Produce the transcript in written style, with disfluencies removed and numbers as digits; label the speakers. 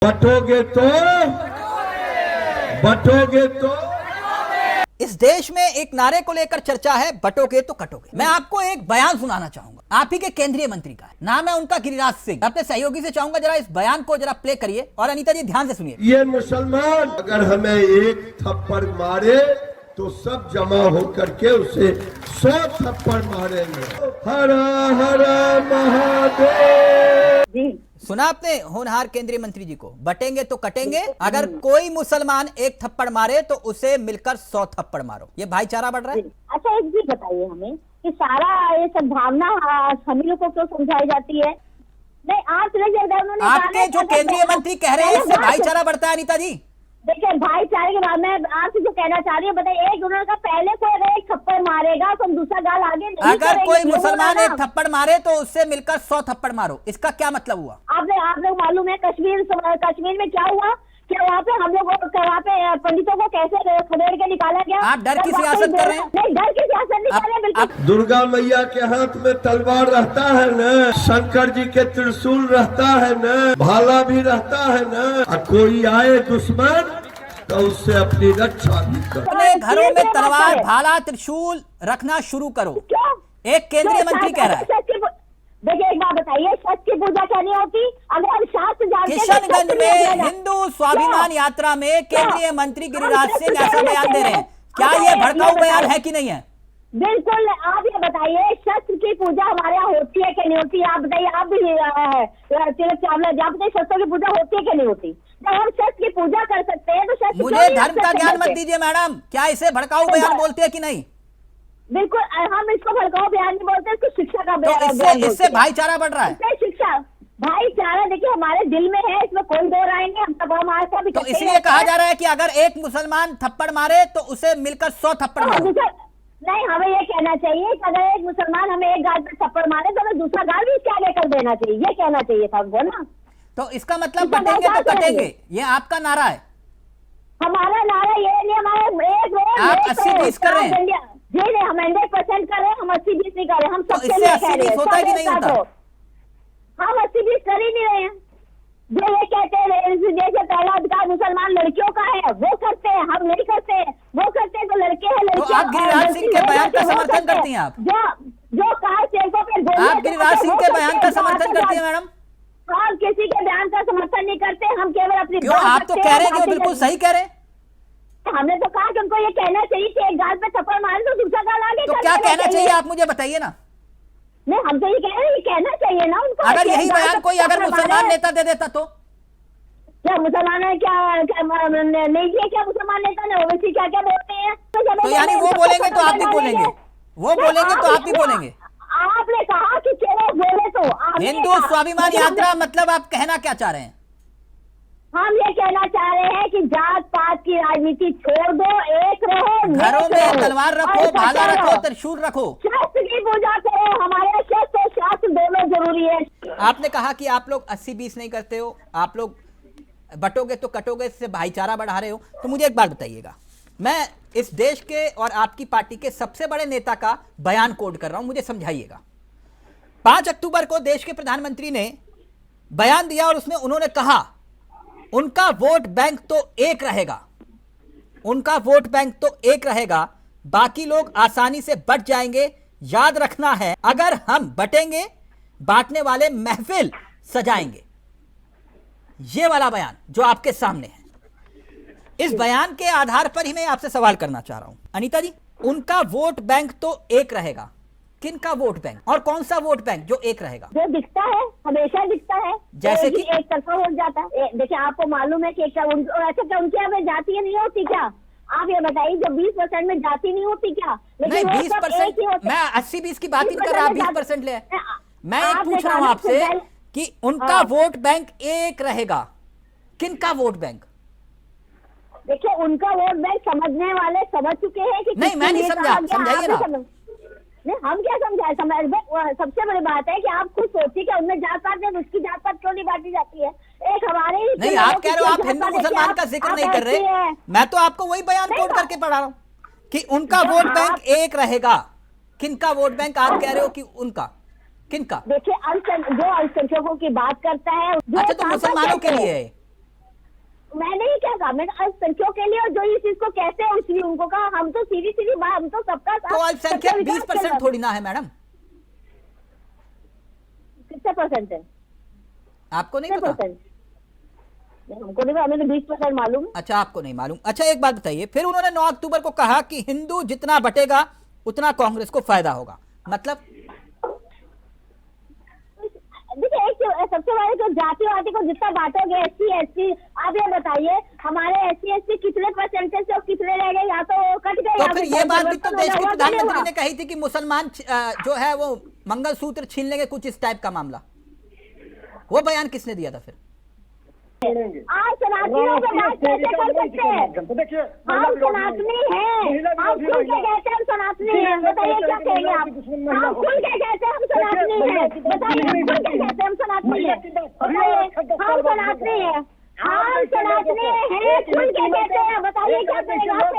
Speaker 1: बटोगे तो
Speaker 2: इस देश में एक नारे को लेकर चर्चा है, बटोगे तो कटोगे। मैं आपको एक बयान सुनाना चाहूंगा, आप ही के केंद्रीय मंत्री का है, नाम है उनका गिरिराज सिंह। अपने सहयोगी से चाहूंगा जरा इस बयान को जरा प्ले करिए और अनीता जी ध्यान से सुनिए।
Speaker 1: ये मुसलमान अगर हमें एक थप्पड़ मारे तो सब जमा होकर के उसे 100 थप्पड़ मारेंगे। हर हर महादेव।
Speaker 2: सुना आपने होनहार केंद्रीय मंत्री जी को, बटेंगे तो कटेंगे, अगर कोई मुसलमान एक थप्पड़ मारे तो उसे मिलकर 100 थप्पड़ मारो। ये भाईचारा बढ़ रहा है।
Speaker 3: अच्छा एक चीज बताइए हमें कि सारा ये सब भावना हम लोग को क्यों समझाई जाती है? नहीं आप उन्होंने
Speaker 2: आपके जो केंद्रीय मंत्री कह रहे हैं इससे भाईचारा बढ़ता है। अनीता जी
Speaker 3: देखिए, भाईचारे के बाद में आपसे जो कहना चाह रही है, बताइए एक उन्होंने कहा पहले कोई अगर एक थप्पड़ मारेगा तो हम दूसरा गाल आगे नहीं
Speaker 2: अगर कोई मुसलमान एक थप्पड़ मारे तो उससे मिलकर 100 थप्पड़ मारो, इसका क्या मतलब हुआ?
Speaker 3: आप लोग मालूम है कश्मीर में क्या हुआ? क्या वहाँ पे हम लोग वहाँ पे पंडितों को कैसे खदेड़ के निकाला गया?
Speaker 2: आप डर की सियासत कर रहे हैं।
Speaker 3: नहीं, डर की सियासत नहीं कर रहे, बिल्कुल।
Speaker 1: दुर्गा मैया के हाथ में तलवार रहता है न, शंकर जी के त्रिशूल रहता है न, भाला भी रहता है न। कोई आए दुश्मन तो उससे अपनी रक्षा भी करो।
Speaker 2: अपने घरों में तलवार भाला त्रिशूल रखना शुरू करो, एक केंद्रीय मंत्री कह रहा है।
Speaker 3: देखिए एक बात बताइए, सच की पूजा क्या नहीं होती? अगर हम शास्त्र जानते हैं,
Speaker 2: किशनगंज में हिंदू स्वाभिमान यात्रा में केंद्रीय मंत्री गिरिराज सिंह ऐसा बयान दे रहे हैं, क्या ये भड़काऊ बयान है कि नहीं है?
Speaker 3: बिल्कुल। आप ये बताइए, शस्त्र की पूजा हमारे यहाँ होती है कि नहीं होती? आप बताइए, आप भी तिलक चावला जब बताइए शस्त्रों की पूजा होती है कि नहीं होती? जब हम शस्त्र की पूजा कर सकते हैं तो शस्त्र
Speaker 2: मुझे धर्म का ज्ञान मत दीजिए मैडम, क्या इसे भड़काऊ बयान बोलते हैं कि नहीं?
Speaker 3: बिल्कुल, हम इसको भड़काऊ बयान नहीं बोलते, इसको शिक्षा का
Speaker 2: तो इससे भाईचारा बढ़ रहा है।
Speaker 3: शिक्षा भाईचारा देखिए हमारे दिल में है, इसमें कोई दो राय नहीं। हम तब हमारे साथ
Speaker 2: तो इसलिए कहा जा रहा है कि अगर एक मुसलमान थप्पड़ मारे तो उसे मिलकर 100 थप्पड़ मारो।
Speaker 3: नहीं, हमें ये कहना चाहिए कि अगर एक मुसलमान हमें एक गाल पे थप्पड़ मारे तो हमें दूसरा गाल भी इसके आगे कर देना चाहिए, ये कहना चाहिए था हमको ना।
Speaker 2: तो इसका मतलब बटेंगे तो कटेंगे, ये आपका नारा है।
Speaker 3: हमारा नारा ये नहीं, हमारे
Speaker 2: आप 80-20 कर रहे हैं।
Speaker 3: जी नहीं, हम 100% कर रहे हैं, हम 80-20 नहीं कर रहे, हम सबसे
Speaker 2: इससे 80-20 होता है कि नहीं होता?
Speaker 3: हम 80-20 कर ही नहीं रहे हैं। जो ये कहते हैं जैसे पहला अधिकार मुसलमान लड़कियों का है वो करते हैं, हम नहीं करते हैं। वो करते हैं तो लड़के हैं,
Speaker 2: तो आप गिरिराज सिंह के बयान का समर्थन करती हैं? आप
Speaker 3: जो कार सेवकों पे
Speaker 2: आप गिरिराज सिंह के बयान का समर्थन करती हैं मैडम?
Speaker 3: हम किसी के बयान का समर्थन नहीं करते, हम केवल अपनी
Speaker 2: क्यों? आप तो कह रहे हैं, बिल्कुल सही कह रहे हैं।
Speaker 3: हमने तो कहा कि उनको ये कहना चाहिए कि एक गाल पे थप्पड़ मारे तो दूसरा गाल आगे
Speaker 2: तो क्या कहना चाहिए आप मुझे बताइए ना।
Speaker 3: नहीं, हम तो ये कह रहे हैं, ये कहना चाहिए ना उनको।
Speaker 2: अगर यही बयान कोई अगर मुसलमान नेता दे देता तो
Speaker 3: क्या मुसलमान है? क्या नहीं किया? क्या मुसलमान नेता ने ओवैसी क्या क्या बोलते हैं?
Speaker 2: तो यानी वो बोलेंगे तो आप भी बोलेंगे, वो बोलेंगे तो आप भी बोलेंगे।
Speaker 3: आपने कहा कि चलो बोले तो
Speaker 2: हिंदू स्वाभिमान यात्रा मतलब आप कहना क्या चाह रहे हैं?
Speaker 3: हम ये कहना चाह रहे हैं कि जात पात की राजनीति छोड़ दो, एक रहो,
Speaker 2: घरों में तलवार रखो, भाला रखो, त्रिशूल रखो,
Speaker 3: शस्त्र की पूजा करो। हमारे शस्त्र और शास्त्र दोनों जरूरी है।
Speaker 2: आपने कहा कि आप लोग 80-20 नहीं करते हो, आप लोग बटोगे तो कटोगे, इससे भाईचारा बढ़ा रहे हो। तो मुझे एक बात बताइएगा, मैं इस देश के और आपकी पार्टी के सबसे बड़े नेता का बयान कोट कर रहा हूं, मुझे समझाइएगा। 5 अक्टूबर को देश के प्रधानमंत्री ने बयान दिया और उसमें उन्होंने कहा उनका वोट बैंक तो एक रहेगा, उनका वोट बैंक तो एक रहेगा, बाकी लोग आसानी से बट जाएंगे। याद रखना है, अगर हम बटेंगे बांटने वाले महफिल सजाएंगे। ये वाला बयान जो आपके सामने है, इस बयान के आधार पर ही मैं आपसे सवाल करना चाह रहा हूं अनीता जी, उनका वोट बैंक तो एक रहेगा, किन का वोट बैंक और कौन सा वोट बैंक जो एक रहेगा?
Speaker 3: जो दिखता है हमेशा दिखता है,
Speaker 2: जैसे कि
Speaker 3: एक तरफा हो जाता है। देखिए आपको मालूम है कि ऐसा क्या उनके यहाँ में जाति नहीं होती क्या? आप ये बताइए, जो 20% में जाति नहीं होती क्या?
Speaker 2: नहीं 20%, मैं 80-20 की बात ही कर रहा, 20% ले। मैं एक पूछ रहा हूं आपसे कि उनका वोट बैंक एक रहेगा, किन का वोट बैंक?
Speaker 3: देखिए उनका वोट बैंक समझने वाले समझ चुके हैं कि
Speaker 2: नहीं, मैं नहीं समझा, समझाइए ना।
Speaker 3: नहीं, हम क्या समझाए? सबसे बड़ी बात है कि आप खुद सोचिए कि उनमें जात पात में उसकी जात पात क्यों नहीं बांटी जाती है? एक हमारे
Speaker 2: नहीं, आप कह रहे हो आप हिंदू मुसलमान का जिक्र नहीं कर रहे, मैं तो आपको वही बयान कोट करके पढ़ा रहा हूँ कि उनका वोट बैंक एक रहेगा। किनका वोट बैंक आप कह रहे हो कि उनका, किनका?
Speaker 3: देखिए जो अल्पसंख्यकों की बात करता है।
Speaker 2: अच्छा, तो मुसलमानों के लिए है?
Speaker 3: जाएगा। मैंने अल्पसंख्यकों के लिए और जो इस चीज को कहते हैं उसलिए उनको कहा, हम तो सीधी सीधी बात, हम तो सबका साथ,
Speaker 2: तो अल्पसंख्यक
Speaker 3: सबका
Speaker 2: 20% थोड़ी ना है मैडम,
Speaker 3: कितने परसेंट है?
Speaker 2: आपको नहीं पता?
Speaker 3: हमको नहीं, हमें तो 20% मालूम है।
Speaker 2: अच्छा, आपको नहीं मालूम। अच्छा, एक बात बताइए, फिर उन्होंने 9 अक्टूबर को कहा कि हिंदू जितना बटेगा उतना कांग्रेस को फायदा होगा, मतलब
Speaker 3: देखिए, एक सबसे बड़ी तो जातिवादी को जितना बांटोगे, SC ST, आप ये बताइए हमारे SC ST कितने परसेंटेज से कितने रह गए, या तो कट गए।
Speaker 2: तो फिर ये बात भी तो देश के प्रधानमंत्री ने कही थी कि मुसलमान जो है वो मंगलसूत्र छीन लेंगे, कुछ इस टाइप का मामला। वो बयान किसने दिया था फिर?
Speaker 3: आज सनातनियों पे बात कैसे कर सकते हैं? हम सनातनी हैं, हम खुल के कहते हैं हम सनातनी हैं, बताइए क्या कहेंगे आप? हम खुल के कहते हैं हम सनातनी हैं, बताइए खुल के कहते हैं हम सनातनी हैं, बताइए हम सनातनी हैं, हम सनातनी हैं, खुल के कहते हैं, बताइए क्या कहेंगे आप?